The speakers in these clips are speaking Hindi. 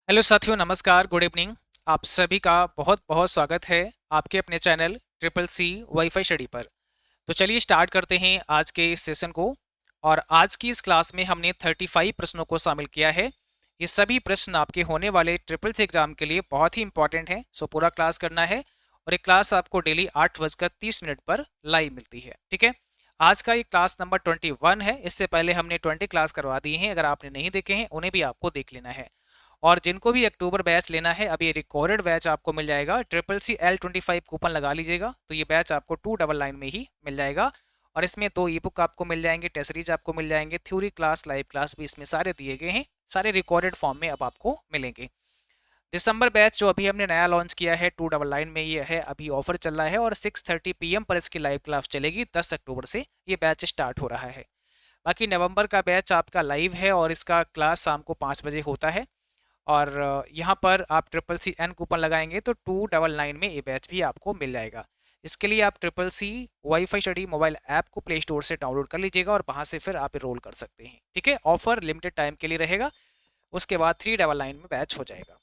हेलो साथियों, नमस्कार, गुड इवनिंग। आप सभी का बहुत बहुत स्वागत है आपके अपने channel triple C WiFi study पर। तो चलिए स्टार्ट करते हैं आज के इस सेशन को। और आज की इस क्लास में हमने 35 प्रश्नों को शामिल किया है। ये सभी प्रश्न आपके होने वाले ट्रिपल सी एग्जाम के लिए बहुत ही इंपॉर्टेंट हैं, सो पूरा क्लास करना है। और ये क्लास आपको डेली 8:30 पर लाइव मिलती है, ठीक है। आज का ये क्लास नंबर 21 है। इससे पहले हमने 20 क्लास करवा दी हैं। अगर आपने नहीं देखे हैं उन्हें भी आपको देख लेना है। और जिनको भी अक्टूबर बैच लेना है, अभी रिकॉर्डेड बैच आपको मिल जाएगा। CCCL25 कूपन लगा लीजिएगा तो ये बैच आपको 299 में ही मिल जाएगा। और इसमें 2 ई बुक आपको मिल जाएंगे, टेस्ट सीरीज आपको मिल जाएंगे, थ्योरी क्लास, लाइव क्लास भी इसमें सारे दिए गए हैं। सारे रिकॉर्डेड फॉर्म में अब आपको मिलेंगे। दिसंबर बैच जो अभी हमने नया लॉन्च किया है 299 में, ये है अभी ऑफर चल रहा है। और 6:30 PM पर इसकी लाइव क्लास चलेगी। 10 अक्टूबर से ये बैच स्टार्ट हो रहा है। बाकी नवंबर का बैच आपका लाइव है और इसका क्लास शाम को 5 बजे होता है। और यहाँ पर आप CCCN कूपन लगाएंगे तो 299 में ये बैच भी आपको मिल जाएगा। इसके लिए आप triple C WiFi study mobile app को प्ले स्टोर से डाउनलोड कर लीजिएगा और वहाँ से फिर आप एनरोल कर सकते हैं, ठीक है। ऑफर लिमिटेड टाइम के लिए रहेगा, उसके बाद 399 में बैच हो जाएगा।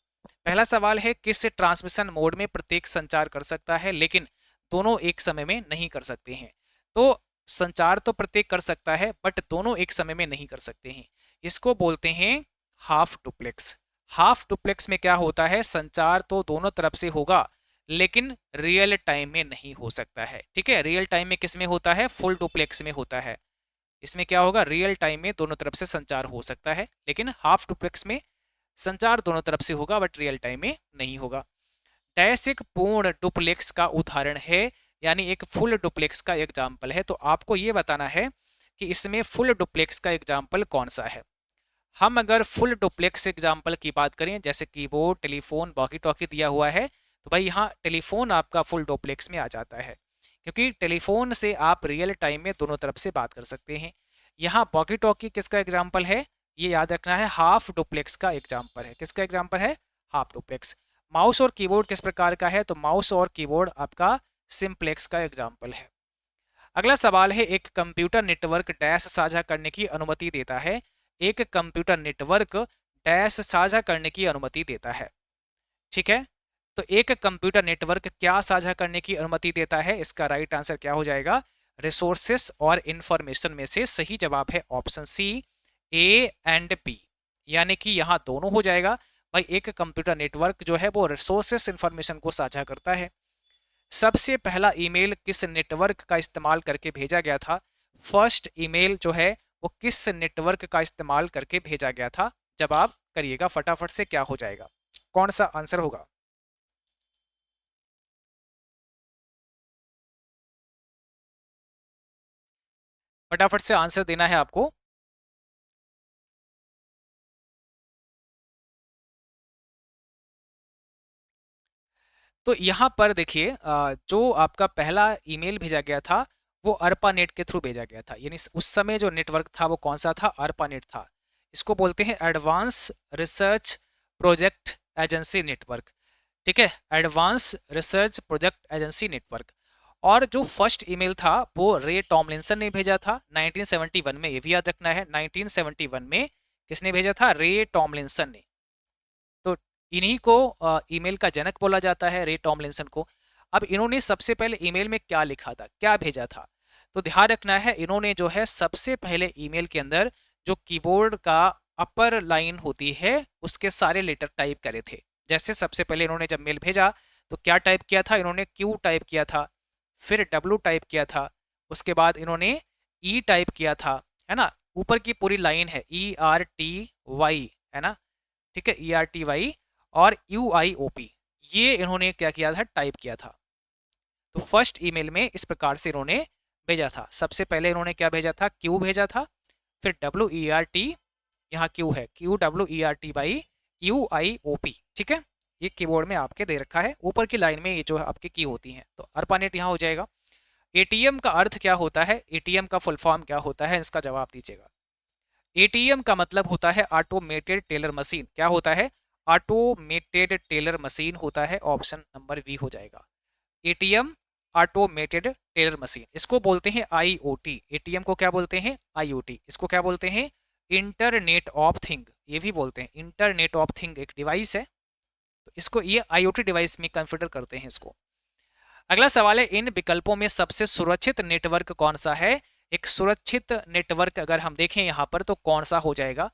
पहला सवाल है, किस ट्रांसमिशन मोड में प्रत्येक संचार कर सकता है लेकिन दोनों एक समय में नहीं कर सकते हैं। तो संचार तो प्रत्येक कर सकता है बट दोनों एक समय में नहीं कर सकते हैं। इसको बोलते हैं हाफ डुप्लेक्स। हाफ डुप्लेक्स में क्या होता है, संचार तो दोनों तरफ से होगा लेकिन रियल टाइम में नहीं हो सकता है, ठीक है। रियल टाइम में किस में होता है, फुल डुप्लेक्स में होता है। इसमें क्या होगा, रियल टाइम में दोनों तरफ से संचार हो सकता है, लेकिन हाफ डुप्लेक्स में संचार दोनों तरफ से होगा बट रियल टाइम में नहीं होगा। डैश एक पूर्ण डुप्लेक्स का उदाहरण है, यानी एक फुल डुप्लेक्स का एग्जाम्पल है। तो आपको ये बताना है कि इसमें फुल डुप्लेक्स का एग्जाम्पल कौन सा है। हम अगर फुल डुप्लेक्स एग्जाम्पल की बात करें, जैसे कीबोर्ड, टेलीफोन, वॉकी टॉकी दिया हुआ है, तो भाई यहाँ टेलीफोन आपका फुल डुप्लेक्स में आ जाता है, क्योंकि टेलीफोन से आप रियल टाइम में दोनों तरफ से बात कर सकते हैं। यहाँ वॉकी टॉकी किसका एग्जाम्पल है, ये याद रखना है, हाफ डुप्लेक्स का एग्जाम्पल है। किसका एग्जाम्पल है, हाफ डुप्लेक्स। माउस और कीबोर्ड किस प्रकार का है, तो माउस और कीबोर्ड आपका सिंप्लेक्स का एग्जाम्पल है। अगला सवाल है, एक कंप्यूटर नेटवर्क डैश साझा करने की अनुमति देता है। एक कंप्यूटर नेटवर्क डैश साझा करने की अनुमति देता है, ठीक है। तो एक कंप्यूटर नेटवर्क क्या साझा करने की अनुमति देता है, इसका राइट आंसर क्या हो जाएगा, रिसोर्सेस और इंफॉर्मेशन में से सही जवाब है option C, A and B, यानी कि यहाँ दोनों हो जाएगा। भाई एक कंप्यूटर नेटवर्क जो है वो रिसोर्सेस इंफॉर्मेशन को साझा करता है। सबसे पहला ईमेल किस नेटवर्क का इस्तेमाल करके भेजा गया था। फर्स्ट ईमेल जो है वो किस नेटवर्क का इस्तेमाल करके भेजा गया था। जवाब करिएगा फटाफट से, क्या हो जाएगा, कौन सा आंसर होगा। फटाफट से आंसर देना है आपको। तो यहाँ पर देखिए, जो आपका पहला ईमेल भेजा गया था वो अर्पानेट के थ्रू भेजा गया था, यानी उस समय जो नेटवर्क था वो कौन सा था, अर्पानेट था। इसको बोलते हैं advance research project agency network, ठीक है, advance research project agency network. और जो फर्स्ट ईमेल था वो रे टॉमलिंसन ने भेजा था 1971 में, ये भी याद रखना है, 1971 में किसने भेजा था, रे टॉमलिंसन ने। तो इन्हीं को ईमेल का जनक बोला जाता है, रे टॉमलिंसन को। अब इन्होंने सबसे पहले ईमेल में क्या लिखा था, क्या भेजा था, तो ध्यान रखना है, इन्होंने जो है सबसे पहले ईमेल के अंदर जो कीबोर्ड का अपर लाइन होती है उसके सारे लेटर टाइप करे थे। जैसे सबसे पहले इन्होंने जब मेल भेजा तो क्या टाइप किया था, इन्होंने क्यू टाइप किया था, फिर डब्लू टाइप किया था, उसके बाद इन्होंने ई टाइप किया था, है ना। ऊपर की पूरी लाइन है ERTY, है ना, ठीक है, ERTY और UIOP, ये इन्होंने क्या किया था, टाइप किया था। तो फर्स्ट ईमेल में इस प्रकार से इन्होंने भेजा था। सबसे पहले इन्होंने क्या भेजा था, क्यू भेजा था, फिर WERT, यहाँ क्यू है, QWERTY ठीक है। ये कीबोर्ड में आपके दे रखा है, ऊपर की लाइन में ये जो है आपकी की होती है, तो अर्पानेट यहाँ हो जाएगा। एटीएम का अर्थ क्या होता है, एटीएम का फुल फॉर्म क्या होता है, इसका जवाब दीजिएगा। एटीएम का मतलब होता है ऑटोमेटेड टेलर मशीन। क्या होता है, ऑटोमेटेड टेलर मशीन होता है, ऑप्शन नंबर बी हो जाएगा। एटीएम ऑटोमेटेड टेलर मशीन, इसको बोलते हैं आईओटी। एटीएम को क्या बोलते हैं, आईओटी। इसको क्या बोलते हैं, इंटरनेट ऑफ थिंग, ये भी बोलते हैं, इंटरनेट ऑफ थिंग एक डिवाइस है, तो इसको ये IoT डिवाइस में कंसिडर करते हैं इसको। अगला सवाल है, इन विकल्पों में सबसे सुरक्षित नेटवर्क कौन सा है? एक सुरक्षित नेटवर्क अगर हम देखें यहाँ पर तो कौन सा हो जाएगा?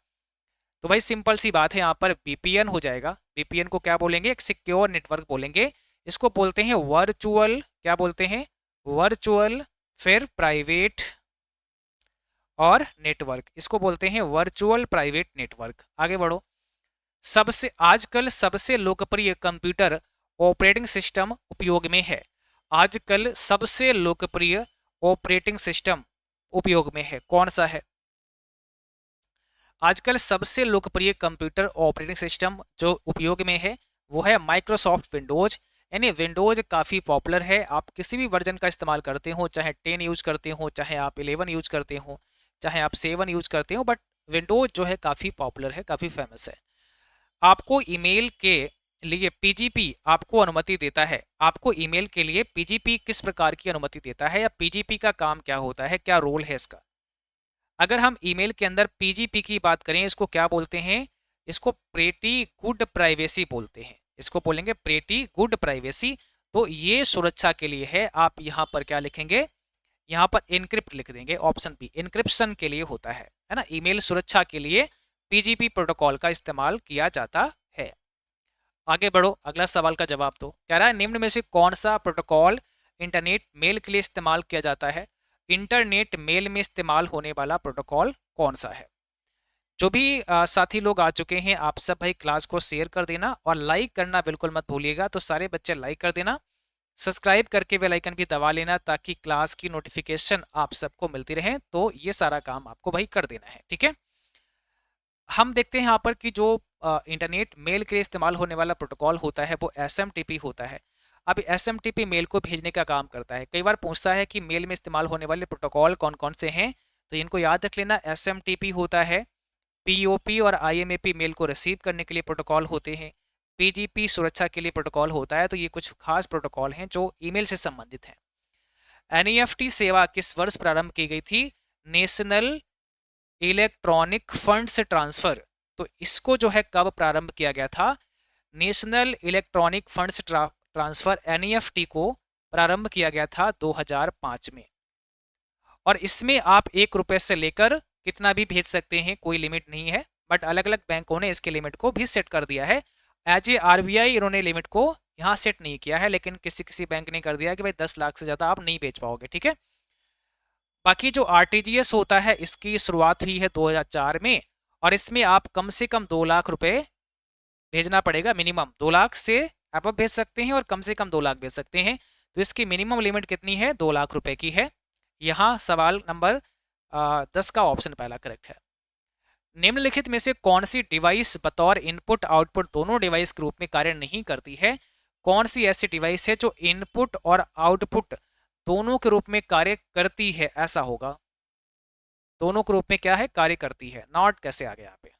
तो भाई सिंपल सी बात है, यहाँ पर VPN हो जाएगा। VPN को क्या बोलेंगे? एक सिक्योर नेटवर्क बोलेंगे। इसको बोलते हैं वर्चुअल, क्या बोलते हैं? वर्चुअल, फिर प्राइवेट और नेटवर्क, इसको बोलते हैं वर्चुअल प्राइवेट नेटवर्क। आगे बढ़ो। सबसे आजकल सबसे लोकप्रिय कंप्यूटर ऑपरेटिंग सिस्टम उपयोग में है। आजकल सबसे लोकप्रिय ऑपरेटिंग सिस्टम उपयोग में है, कौन सा है? आजकल सबसे लोकप्रिय कंप्यूटर ऑपरेटिंग सिस्टम जो उपयोग में है वो है माइक्रोसॉफ्ट विंडोज। यानी विंडोज काफ़ी पॉपुलर है, आप किसी भी वर्जन का इस्तेमाल करते हो, चाहे 10 यूज करते हो, चाहे आप 11 यूज करते हो, चाहे आप 7 यूज करते हो, बट विंडोज जो है काफ़ी पॉपुलर है, काफ़ी फेमस है। आपको ईमेल के लिए पीजीपी आपको अनुमति देता है। आपको ईमेल के लिए पीजीपी किस प्रकार की अनुमति देता है, या पीजीपी का काम क्या होता है, क्या रोल है इसका? अगर हम ईमेल के अंदर पीजीपी की बात करें, इसको क्या बोलते हैं? इसको प्रेटी गुड प्राइवेसी बोलते हैं। इसको बोलेंगे प्रेटी गुड प्राइवेसी। तो ये सुरक्षा के लिए है। आप यहाँ पर क्या लिखेंगे? यहाँ पर इनक्रिप्ट लिख देंगे, ऑप्शन बी, इनक्रिप्शन के लिए होता है ना। ईमेल सुरक्षा के लिए पीजीपी प्रोटोकॉल का इस्तेमाल किया जाता है। आगे बढ़ो, अगला सवाल का जवाब दो। कह रहा है निम्न में से कौन सा प्रोटोकॉल इंटरनेट मेल के लिए इस्तेमाल किया जाता है? इंटरनेट मेल में इस्तेमाल होने वाला प्रोटोकॉल कौन सा है? जो भी साथी लोग आ चुके हैं, आप सब भाई क्लास को शेयर कर देना और लाइक करना बिल्कुल मत भूलिएगा। तो सारे बच्चे लाइक कर देना, सब्सक्राइब करके बेल आइकन भी दबा लेना, ताकि क्लास की नोटिफिकेशन आप सबको मिलती रहे। तो ये सारा काम आपको भाई कर देना है, ठीक है। हम देखते हैं यहाँ पर कि जो इंटरनेट मेल के लिए इस्तेमाल होने वाला प्रोटोकॉल होता है वो SMTP होता है। अब SMTP मेल को भेजने का काम करता है। कई बार पूछता है कि मेल में इस्तेमाल होने वाले प्रोटोकॉल कौन कौन से हैं, तो इनको याद रख लेना। SMTP होता है, POP और IMAP मेल को रिसीव करने के लिए प्रोटोकॉल होते हैं, PGP सुरक्षा के लिए प्रोटोकॉल होता है। तो ये कुछ खास प्रोटोकॉल हैं जो ईमेल से संबंधित हैं। NEFT सेवा किस वर्ष प्रारंभ की गई थी? National electronic funds transfer. तो इसको जो है कब प्रारंभ किया गया था? National electronic funds transfer NEFT को प्रारंभ किया गया था 2005 में। और इसमें आप 1 रुपये से लेकर कितना भी भेज सकते हैं, कोई लिमिट नहीं है। बट अलग अलग बैंकों ने इसके लिमिट को भी सेट कर दिया है। एज ए RBI इन्होंने लिमिट को यहाँ सेट नहीं किया है, लेकिन किसी किसी बैंक ने कर दिया कि भाई 10 लाख से ज़्यादा आप नहीं भेज पाओगे, ठीक है। बाकी जो RTGS होता है, इसकी शुरुआत हुई है 2004 में, और इसमें आप कम से कम 2 लाख रुपए भेजना पड़ेगा। मिनिमम 2 लाख से आप भेज सकते हैं और कम से कम 2 लाख भेज सकते हैं। तो इसकी मिनिमम लिमिट कितनी है? 2 लाख रुपए की है। यहाँ सवाल नंबर 10 का ऑप्शन पहला करेक्ट है। निम्नलिखित में से कौन सी डिवाइस बतौर इनपुट आउटपुट दोनों डिवाइस के रूप में कार्य नहीं करती है? कौन सी ऐसी डिवाइस है जो इनपुट और आउटपुट दोनों के रूप में कार्य करती है? ऐसा होगा, दोनों के रूप में क्या है? कार्य करती है। नॉट कैसे आ गया यहाँ पे?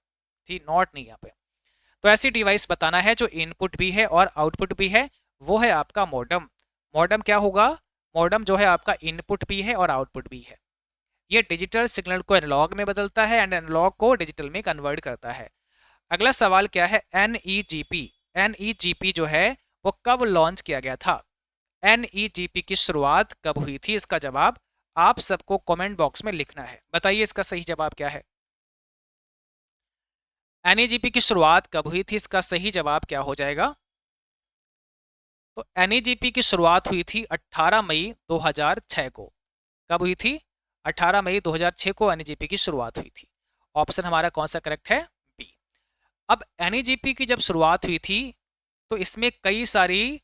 ठीक, नॉट नहीं यहाँ पे। तो ऐसी डिवाइस बताना है जो इनपुट भी है और आउटपुट भी है, वो है आपका मॉडम। मॉडम क्या होगा? मॉडम जो है आपका इनपुट भी है और आउटपुट भी है। ये डिजिटल सिग्नल को एनालॉग में बदलता है एंड एनालॉग को डिजिटल में कन्वर्ट करता है। अगला सवाल क्या है? NEGP। NEGP जो है वो कब लॉन्च किया गया था? NEGP की शुरुआत कब हुई थी? इसका जवाब आप सबको कमेंट बॉक्स में लिखना है। बताइए इसका सही जवाब क्या है? NEGP की शुरुआत कब हुई थी? इसका सही जवाब क्या हो जाएगा? तो NEGP की शुरुआत हुई थी 18 मई 2006 को। कब हुई थी? 18 मई 2006 को NEGP की शुरुआत हुई थी। ऑप्शन हमारा कौन सा करेक्ट है? बी। अब NEGP की जब शुरुआत हुई थी तो इसमें कई सारी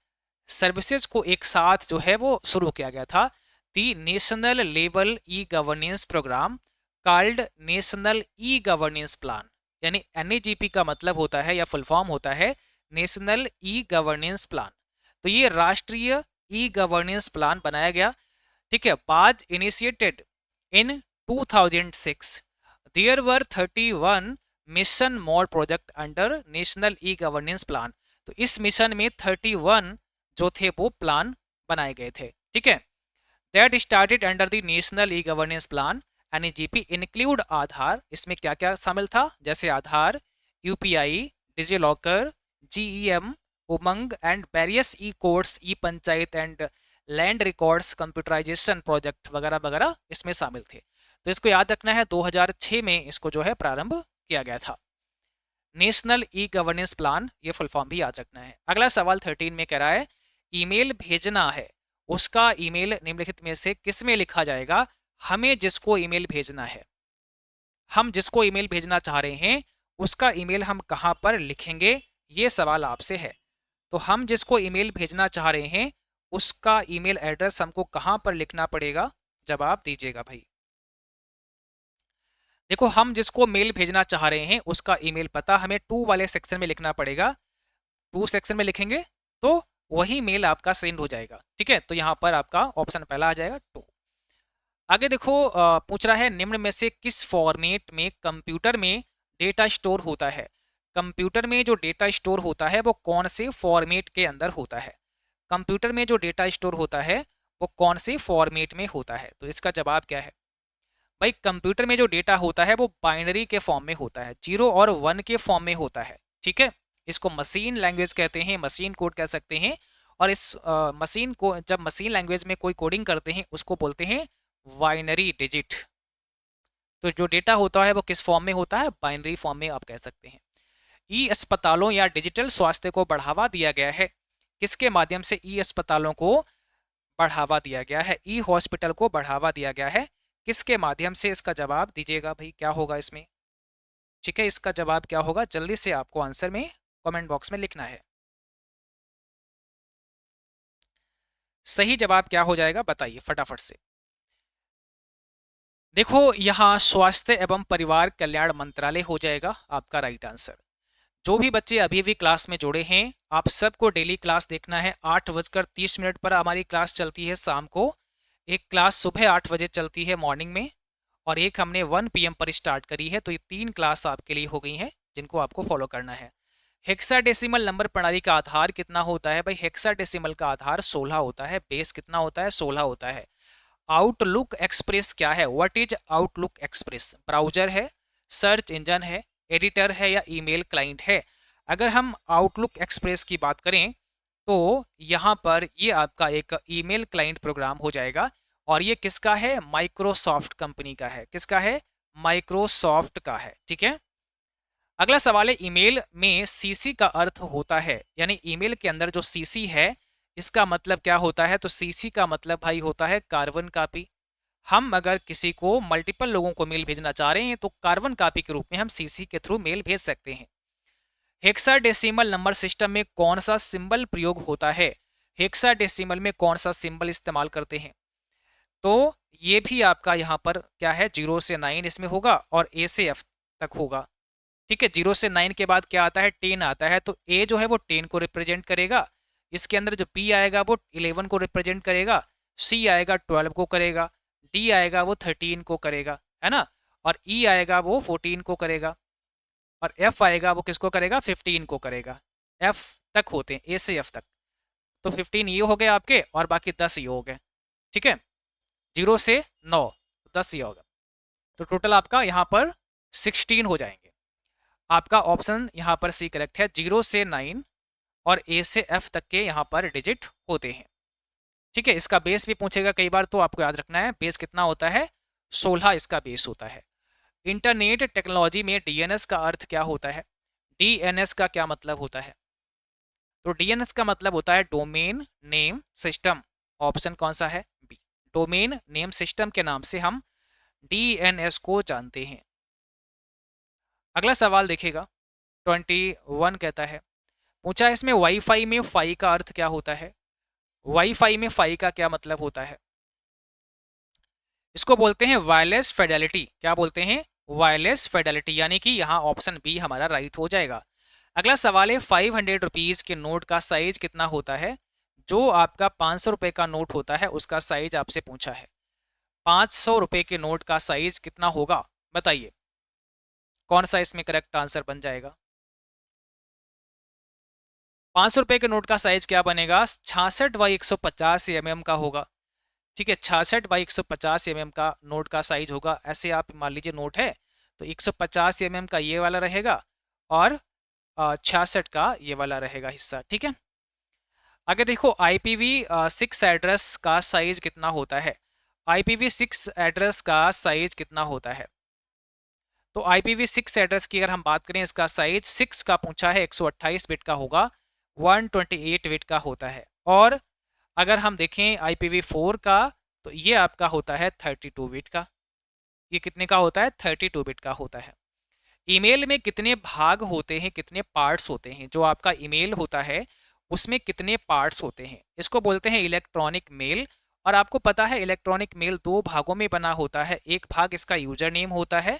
सर्विसेज को एक साथ जो है वो शुरू किया गया था। The national level e governance programme called national e governance plan. यानी NEGP का मतलब होता है या फुल फॉर्म होता है नेशनल ई गवर्नेंस प्लान। तो ये राष्ट्रीय ई गवर्नेंस प्लान बनाया गया, ठीक है। बाद initiated in 2006 there were 31 mission mode project under national e governance plan. तो इस मिशन में 31 जो थे वो प्लान बनाए गए थे, ठीक है। That started under the national e governance plan NEGP include Aadhaar. इसमें क्या क्या शामिल था? जैसे Aadhaar, UPI, DigiLocker, GEM, UMANG and various e codes, e panchayat and land records computerisation project वगैरह वगैरह इसमें शामिल थे। तो इसको याद रखना है, 2006 में इसको जो है प्रारंभ किया गया था। नेशनल ई गवर्नेंस प्लान, ये फुल फॉर्म भी याद रखना है। अगला सवाल 13 में कह रहा है ईमेल भेजना है, उसका ईमेल निम्नलिखित में से किस में लिखा जाएगा? हमें जिसको ईमेल भेजना है, हम जिसको ईमेल भेजना चाह रहे हैं उसका ईमेल हम कहाँ पर लिखेंगे, ये सवाल आपसे है। तो हम जिसको ईमेल भेजना चाह रहे हैं उसका ईमेल एड्रेस हमको कहाँ पर लिखना पड़ेगा? जवाब दीजिएगा भाई। देखो, हम जिसको मेल भेजना चाह रहे हैं उसका ईमेल पता हमें 2 वाले सेक्शन में लिखना पड़ेगा। 2 सेक्शन में लिखेंगे तो वही मेल आपका सेंड हो जाएगा। ठीक है, तो यहाँ पर आपका ऑप्शन पहला आ जाएगा 2। आगे देखो, पूछ रहा है निम्न में से किस फॉर्मेट में कंप्यूटर में डेटा स्टोर होता है? कंप्यूटर में जो डेटा स्टोर होता है वो कौन से फॉर्मेट के अंदर होता है? कंप्यूटर में जो डेटा स्टोर होता है वो कौन से फॉर्मेट में होता है? तो इसका जवाब क्या है भाई? कंप्यूटर में जो डेटा होता है वो बाइनरी के फॉर्म में होता है, 0 और 1 के फॉर्म में होता है। ठीक है, इसको मशीन लैंग्वेज कहते हैं, मशीन कोड कह सकते हैं। और इस मशीन को जब मशीन लैंग्वेज में कोई कोडिंग करते हैं उसको बोलते हैं बाइनरी डिजिट। तो जो डेटा होता है वो किस फॉर्म में होता है? बाइनरी फॉर्म में आप कह सकते हैं। ई अस्पतालों या डिजिटल स्वास्थ्य को बढ़ावा दिया गया है, किसके माध्यम से ई अस्पतालों को बढ़ावा दिया गया है? ई हॉस्पिटल को बढ़ावा दिया गया है, किसके माध्यम से? इसका जवाब दीजिएगा भाई, क्या होगा इसमें? ठीक है, इसका जवाब क्या होगा? जल्दी से आपको आंसर में कमेंट बॉक्स में लिखना है। सही जवाब क्या हो जाएगा बताइए फटाफट से। देखो, यहाँ स्वास्थ्य एवं परिवार कल्याण मंत्रालय हो जाएगा आपका राइट आंसर। जो भी बच्चे अभी भी क्लास में जुड़े हैं, आप सबको डेली क्लास देखना है। 8:30 पर हमारी क्लास चलती है शाम को, एक क्लास सुबह 8 बजे चलती है मॉर्निंग में, और एक हमने 1 PM पर स्टार्ट करी है। तो ये 3 क्लास आपके लिए हो गई हैं जिनको आपको फॉलो करना है। हेक्साडेसिमल नंबर प्रणाली का आधार कितना होता है भाई? हेक्साडेसिमल का आधार 16 होता है। बेस कितना होता है? 16 होता है। आउटलुक एक्सप्रेस क्या है? What is outlook express? Browser है, सर्च इंजन है, एडिटर है या ईमेल क्लाइंट है? अगर हम आउटलुक एक्सप्रेस की बात करें तो यहाँ पर ये आपका एक ईमेल क्लाइंट प्रोग्राम हो जाएगा। और ये किसका है? माइक्रोसॉफ्ट कंपनी का है। किसका है? माइक्रोसॉफ्ट का है। ठीक है, अगला सवाल है ईमेल में सीसी का अर्थ होता है, यानी ईमेल के अंदर जो सीसी है इसका मतलब क्या होता है? तो सीसी का मतलब भाई होता है कार्बन कॉपी। हम अगर किसी को मल्टीपल लोगों को मेल भेजना चाह रहे हैं तो कार्बन कॉपी के रूप में हम सीसी के थ्रू मेल भेज सकते हैं। हेक्साडेसिमल नंबर सिस्टम में कौन सा सिंबल प्रयोग होता है? हेक्साडेसिमल में कौन सा सिंबल इस्तेमाल करते हैं? तो ये भी आपका यहाँ पर क्या है? 0 से 9 इसमें होगा और ए से एफ तक होगा। ठीक है, 0 से 9 के बाद क्या आता है? 10 आता है। तो ए जो है वो 10 को रिप्रेजेंट करेगा, इसके अंदर जो पी आएगा वो 11 को रिप्रेजेंट करेगा, सी आएगा 12 को करेगा, डी आएगा वो 13 को करेगा, है ना, और ई आएगा वो 14 को करेगा, और एफ आएगा वो किसको करेगा? 15 को करेगा। एफ तक होते हैं, ए से एफ तक। तो 15 ये हो गए आपके और बाकी 10 ये हो गए। ठीक है, 0 से 9 10 ये होगा, तो टोटल आपका यहाँ पर 16 हो जाएंगे। आपका ऑप्शन यहाँ पर सी करेक्ट है। 0 से 9 और ए से एफ तक के यहाँ पर डिजिट होते हैं। ठीक है, इसका बेस भी पूछेगा कई बार, तो आपको याद रखना है बेस कितना होता है? 16 इसका बेस होता है। इंटरनेट टेक्नोलॉजी में डीएनएस का अर्थ क्या होता है? डीएनएस का क्या मतलब होता है? तो डीएनएस का मतलब होता है डोमेन नेम सिस्टम। ऑप्शन कौन सा है? बी, डोमेन नेम सिस्टम के नाम से हम डीएनएस को जानते हैं। अगला सवाल देखिएगा, 21 कहता है, पूछा है इसमें वाईफाई में फाई का अर्थ क्या होता है? वाईफाई में फाई का क्या मतलब होता है? इसको बोलते हैं वायरलेस फेडेलिटी। क्या बोलते हैं? वायरलेस फेडेलिटी, यानी कि यहाँ ऑप्शन बी हमारा राइट हो जाएगा। अगला सवाल है 500 रुपीज के नोट का साइज कितना होता है? जो आपका 500 रुपए का नोट होता है उसका साइज आपसे पूछा है। 500 रुपए के नोट का साइज कितना होगा बताइए, कौन सा इसमें करेक्ट आंसर बन जाएगा? 500 रुपए के नोट का साइज क्या बनेगा? 66x150 का होगा। ठीक है, 66x150 का नोट का साइज होगा। ऐसे आप मान लीजिए नोट है तो 150 का ये वाला रहेगा और 66 का ये वाला रहेगा हिस्सा, ठीक है। अगर देखो IPv6 एड्रेस का साइज कितना होता है, IPv6 एड्रेस का साइज कितना होता है, तो IPv6 एड्रेस की अगर हम बात करें, इसका साइज 6 का पूछा है, 128 बिट का होगा, 128 बिट का होता है। और अगर हम देखें IPv4 का, तो ये आपका होता है 32 बिट का। ये कितने का होता है, 32 बिट का होता है। ईमेल में कितने भाग होते हैं, कितने पार्ट्स होते हैं, जो आपका ईमेल होता है उसमें कितने पार्ट्स होते हैं, इसको बोलते हैं इलेक्ट्रॉनिक मेल। और आपको पता है इलेक्ट्रॉनिक मेल दो भागों में बना होता है, एक भाग इसका यूजर नेम होता है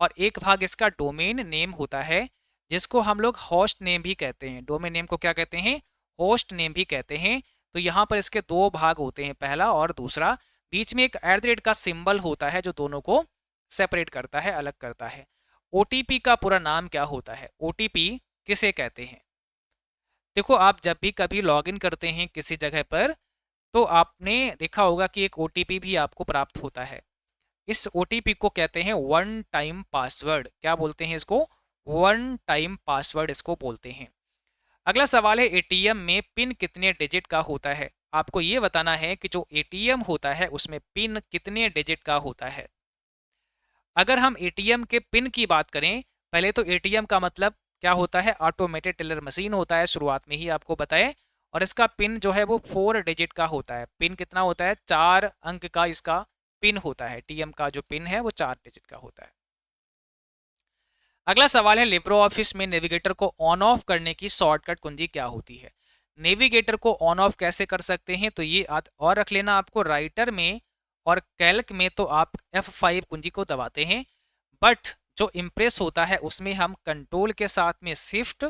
और एक भाग इसका डोमेन नेम होता है, जिसको हम लोग होस्ट नेम भी कहते हैं। डोमेन नेम को क्या कहते हैं, होस्ट नेम भी कहते हैं। तो यहाँ पर इसके दो भाग होते हैं, पहला और दूसरा। बीच में एक @ का सिंबल होता है जो दोनों को सेपरेट करता है, अलग करता है। OTP का पूरा नाम क्या होता है, OTP किसे कहते हैं। देखो आप जब भी कभी लॉगिन करते हैं किसी जगह पर, तो आपने देखा होगा कि एक OTP भी आपको प्राप्त होता है। इस OTP को कहते हैं वन टाइम पासवर्ड। क्या बोलते हैं इसको, वन टाइम पासवर्ड इसको बोलते हैं। अगला सवाल है ATM में पिन कितने डिजिट का होता है। आपको ये बताना है कि जो ATM होता है उसमें पिन कितने डिजिट का होता है। अगर हम ATM के पिन की बात करें, पहले तो ATM का मतलब क्या होता है, ऑटोमेटेड टेलर मशीन होता है, शुरुआत में ही आपको बताए। और इसका पिन जो है वो 4 डिजिट का होता है। पिन कितना होता है, 4 अंक का इसका पिन होता है। ATM का जो पिन है वो 4 डिजिट का होता है। अगला सवाल है लिब्रो ऑफिस में नेविगेटर को ऑन ऑफ करने की शॉर्टकट कुंजी क्या होती है। नेविगेटर को ऑन ऑफ कैसे कर सकते हैं, तो ये और रख लेना आपको, राइटर में और कैल्क में तो आप F5 कुंजी को दबाते हैं, बट जो इम्प्रेस होता है उसमें हम कंट्रोल के साथ में शिफ्ट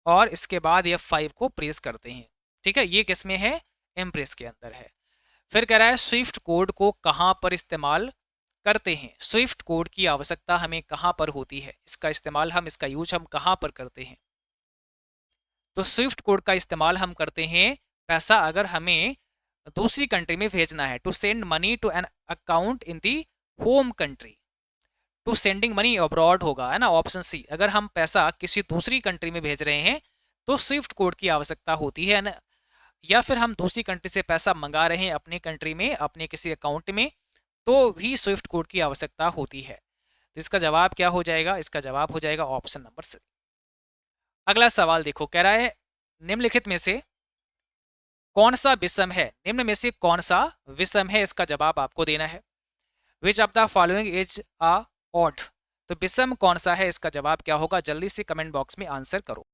और इसके बाद F5 को प्रेस करते हैं, ठीक है। ये किस में है, इम्प्रेस के अंदर है। फिर कह रहा है स्विफ्ट कोड को कहाँ पर इस्तेमाल करते हैं। स्विफ्ट कोड की आवश्यकता हमें कहाँ पर होती है, इसका इस्तेमाल हम, इसका यूज हम कहाँ पर करते हैं। तो स्विफ्ट कोड का इस्तेमाल हम करते हैं पैसा अगर हमें दूसरी कंट्री में भेजना है, to send money to an account in the home country. To sending money abroad होगा, है ना, ऑप्शन सी। अगर हम पैसा किसी दूसरी कंट्री में भेज रहे हैं तो स्विफ्ट कोड की आवश्यकता होती है ना। या फिर हम दूसरी कंट्री से पैसा मंगा रहे हैं अपने कंट्री में, अपने किसी अकाउंट में, तो भी स्विफ्ट कोड की आवश्यकता होती है। तो इसका जवाब क्या हो जाएगा, इसका जवाब हो जाएगा ऑप्शन नंबर सी। अगला सवाल देखो, कह रहा है निम्नलिखित में से कौन सा विषम है, निम्न में से कौन सा विषम है, इसका जवाब आपको देना है। Which of the following is a odd. तो विषम कौन सा है, इसका जवाब क्या होगा, जल्दी से कमेंट बॉक्स में आंसर करो।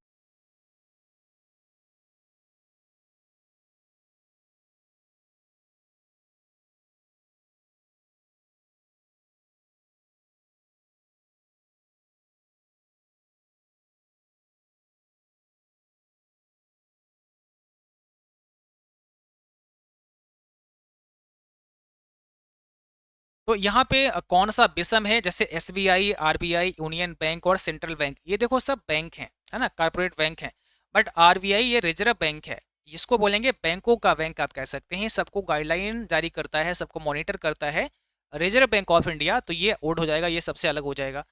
तो यहाँ पे कौन सा विषम है, जैसे SBI, RBI, यूनियन बैंक और सेंट्रल बैंक, ये देखो सब बैंक हैं, है ना, कारपोरेट बैंक हैं। बट RBI ये रिजर्व बैंक है, इसको बोलेंगे बैंकों का बैंक आप कह सकते हैं। सबको गाइडलाइन जारी करता है, सबको मॉनिटर करता है रिजर्व बैंक ऑफ इंडिया। तो ये ओड हो जाएगा, ये सबसे अलग हो जाएगा।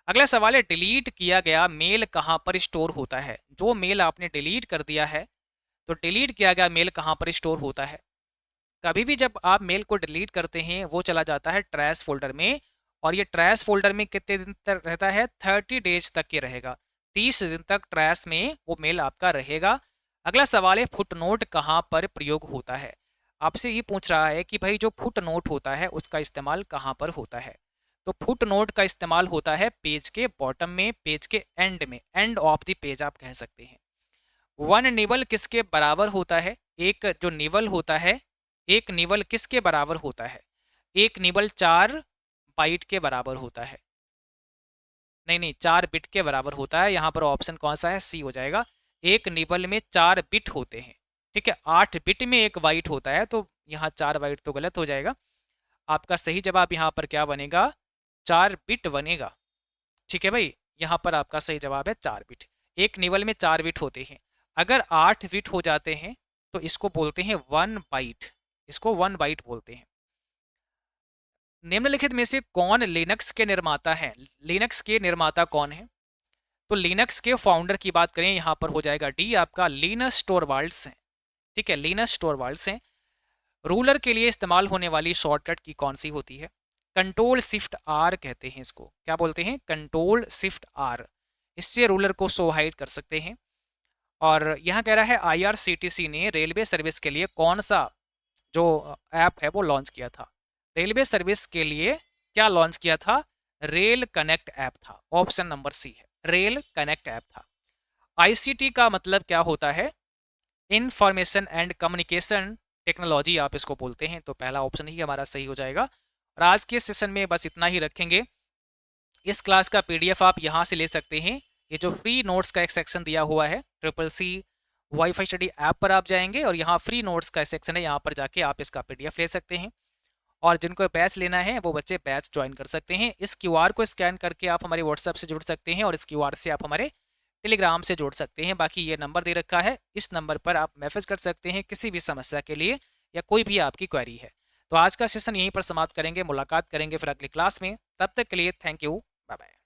अगला सवाल है डिलीट किया गया मेल कहाँ पर स्टोर होता है। जो मेल आपने डिलीट कर दिया है, तो डिलीट किया गया मेल कहाँ पर स्टोर होता है। कभी भी जब आप मेल को डिलीट करते हैं वो चला जाता है ट्रैश फोल्डर में, और ये ट्रैश फोल्डर में कितने दिन तक रहता है, 30 डेज तक ये रहेगा। 30 दिन तक ट्रैश में वो मेल आपका रहेगा। अगला सवाल है फुटनोट कहाँ पर प्रयोग होता है। आपसे ये पूछ रहा है कि भाई जो फुटनोट होता है उसका इस्तेमाल कहाँ पर होता है। तो फुटनोट का इस्तेमाल होता है पेज के बॉटम में, पेज के एंड में, एंड ऑफ द पेज आप कह सकते हैं। वन निबल किसके बराबर होता है, एक जो निबल होता है, एक निबल किसके बराबर होता है। एक निबल 4 बाइट के बराबर होता है, नहीं नहीं 4 बिट के बराबर होता है। यहाँ पर ऑप्शन कौन सा है, सी हो जाएगा। एक निबल में 4 बिट होते हैं, ठीक है। 8 बिट में एक बाइट होता है, तो यहाँ 4 बाइट तो गलत हो जाएगा। आपका सही जवाब यहाँ पर क्या बनेगा, 4 बिट बनेगा, ठीक है भाई। यहाँ पर आपका सही जवाब है 4 बिट। एक निबल में 4 बिट होते हैं। अगर 8 बिट हो जाते हैं तो इसको बोलते हैं 1 बाइट, इसको 1 बाइट बोलते हैं। निम्नलिखित में से कौन लिनक्स के निर्माता हैं। लिनक्स के निर्माता कौन है, तो लिनक्स के फाउंडर की बात करें, यहाँ पर हो जाएगा डी आपका, लिनस टोरवाल्ड्स हैं। ठीक है, लिनस टोरवाल्ड्स हैं। रूलर के लिए इस्तेमाल होने वाली शॉर्टकट की कौन सी होती है? कंट्रोल शिफ्ट आर कहते हैं इसको। क्या बोलते हैं? Control shift R. इससे रूलर को शो हाइड कर सकते हैं। और यहाँ कह रहा है आईआरसीटीसी ने रेलवे सर्विस के लिए कौन सा जो ऐप है वो लॉन्च किया था? रेलवे सर्विस के लिए क्या लॉन्च किया था? रेल कनेक्ट ऐप था। ऑप्शन नंबर सी है, रेल कनेक्ट ऐप था। आईसीटी का मतलब क्या होता है? इंफॉर्मेशन एंड कम्युनिकेशन टेक्नोलॉजी आप इसको बोलते हैं। तो पहला ऑप्शन ही हमारा सही हो जाएगा। और आज के सेशन में बस इतना ही रखेंगे। इस क्लास का पीडीएफ आप यहाँ से ले सकते हैं। ये जो फ्री नोट्स का एक सेक्शन दिया हुआ है triple C WiFi study app पर आप जाएंगे और यहाँ फ्री नोट्स का सेक्शन है, यहाँ पर जाके आप इसका पीडीएफ ले सकते हैं। और जिनको बैच लेना है वो बच्चे बैच ज्वाइन कर सकते हैं। इस क्यूआर को स्कैन करके आप हमारे व्हाट्सएप से जुड़ सकते हैं और इस क्यूआर से आप हमारे टेलीग्राम से जुड़ सकते हैं। बाकी ये नंबर दे रखा है, इस नंबर पर आप मैसेज कर सकते हैं किसी भी समस्या के लिए या कोई भी आपकी क्वेरी है। तो आज का सेशन यहीं पर समाप्त करेंगे, मुलाकात करेंगे फिर अगली क्लास में। तब तक के लिए थैंक यू, बाय बाय।